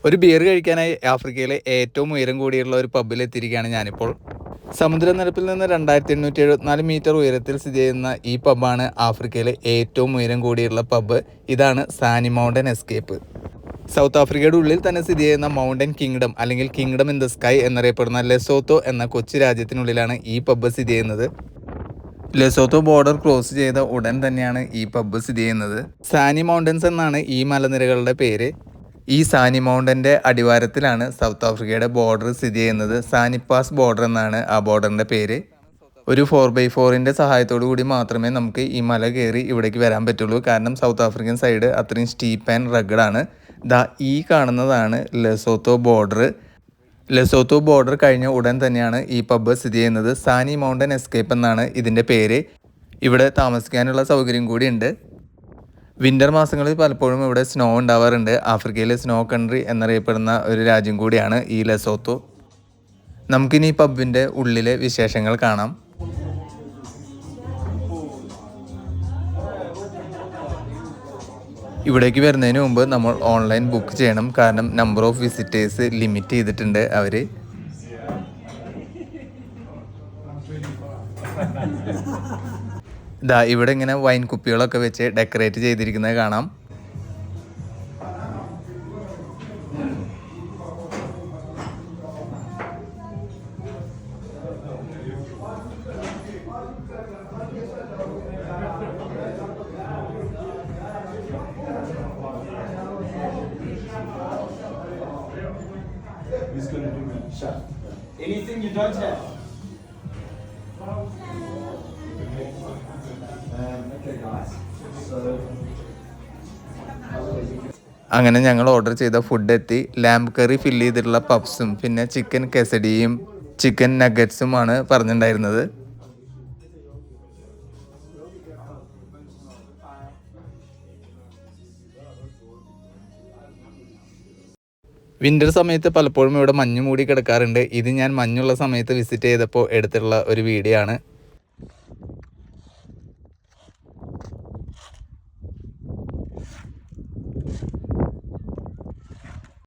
ഒരു ബിയർ കഴിക്കാനായി ആഫ്രിക്കയിലെ ഏറ്റവും ഉയരം കൂടിയുള്ള ഒരു പബ്ബിൽ എത്തിയിരിക്കുകയാണ് ഞാനിപ്പോൾ. സമുദ്രനിരപ്പിൽ നിന്ന് 2874 മീറ്റർ ഉയരത്തിൽ സ്ഥിതി ചെയ്യുന്ന ഈ പബ്ബാണ് ആഫ്രിക്കയിലെ ഏറ്റവും ഉയരം കൂടിയുള്ള പബ്ബ്. ഇതാണ് സാനി മൗണ്ടൻ എസ്കേപ്പ്. സൗത്ത് ആഫ്രിക്കയുടെ ഉള്ളിൽ തന്നെ സ്ഥിതി ചെയ്യുന്ന മൗണ്ടൻ കിങ്ഡം അല്ലെങ്കിൽ കിങ്ഡം ഇൻ ദ സ്കൈ എന്നറിയപ്പെടുന്ന ലെസോത്തോ എന്ന കൊച്ചു രാജ്യത്തിനുള്ളിലാണ് ഈ പബ്ബ് സ്ഥിതി ചെയ്യുന്നത്. ലെസോത്തോ ബോർഡർ ക്രോസ് ചെയ്ത ഉടൻ തന്നെയാണ് ഈ പബ്ബ് സ്ഥിതി ചെയ്യുന്നത്. സാനി മൗണ്ടൻസ് എന്നാണ് ഈ മലനിരകളുടെ പേര്. ഈ സാനി മൗണ്ടൻ്റെ അടിവാരത്തിലാണ് സൗത്ത് ആഫ്രിക്കയുടെ ബോർഡർ സ്ഥിതി ചെയ്യുന്നത്. സാനിപ്പാസ് ബോർഡർ എന്നാണ് ആ ബോർഡറിൻ്റെ പേര്. ഒരു 4x4ൻ്റെ സഹായത്തോടു കൂടി മാത്രമേ നമുക്ക് ഈ മല കയറി ഇവിടേക്ക് വരാൻ പറ്റുള്ളൂ. കാരണം സൗത്ത് ആഫ്രിക്കൻ സൈഡ് അത്രയും സ്റ്റീപ്പ് ആൻഡ് റഗഡാണ്. ഈ കാണുന്നതാണ് ലെസോത്തോ ബോർഡർ. ലെസോത്തോ ബോർഡർ കഴിഞ്ഞ ഉടൻ തന്നെയാണ് ഈ പബ്ബ് സ്ഥിതി ചെയ്യുന്നത്. സാനി മൗണ്ടൻ എസ്കേപ്പ് എന്നാണ് ഇതിൻ്റെ പേര്. ഇവിടെ താമസിക്കാനുള്ള സൗകര്യം കൂടി ഉണ്ട്. വിൻ്റർ മാസങ്ങളിൽ പലപ്പോഴും ഇവിടെ സ്നോ ഉണ്ടാവാറുണ്ട്. ആഫ്രിക്കയിലെ സ്നോ കൺട്രി എന്നറിയപ്പെടുന്ന ഒരു രാജ്യം കൂടിയാണ് ഈ ലെസോത്തോ. നമുക്കിനി പബ്ബിൻ്റെ ഉള്ളിലെ വിശേഷങ്ങൾ കാണാം. ഇവിടേക്ക് വരുന്നതിന് മുമ്പ് നമ്മൾ ഓൺലൈൻ ബുക്ക് ചെയ്യണം. കാരണം നമ്പർ ഓഫ് വിസിറ്റേഴ്സ് ലിമിറ്റ് ചെയ്തിട്ടുണ്ട് അവർ. ഇവിടെ ഇങ്ങനെ വൈൻ കുപ്പികളൊക്കെ വെച്ച് ഡെക്കറേറ്റ് ചെയ്തിരിക്കുന്നത് കാണാം. Anything you don't have? Okay, guys. So. അങ്ങനെ ഞങ്ങൾ ഓർഡർ ചെയ്ത ഫുഡ് എത്തി. ലാംബ് കറി ഫില്ല് ചെയ്തിട്ടുള്ള പപ്സും പിന്നെ ചിക്കൻ കെസഡിയും ചിക്കൻ നഗറ്റ്സുമാണ് പറഞ്ഞിട്ടുണ്ടായിരുന്നത്. വിൻ്റർ സമയത്ത് പലപ്പോഴും ഇവിടെ മഞ്ഞ് മൂടി കിടക്കാറുണ്ട്. ഇത് ഞാൻ മഞ്ഞുള്ള സമയത്ത് വിസിറ്റ് ചെയ്തപ്പോൾ എടുത്തിട്ടുള്ള ഒരു വീഡിയോ ആണ്.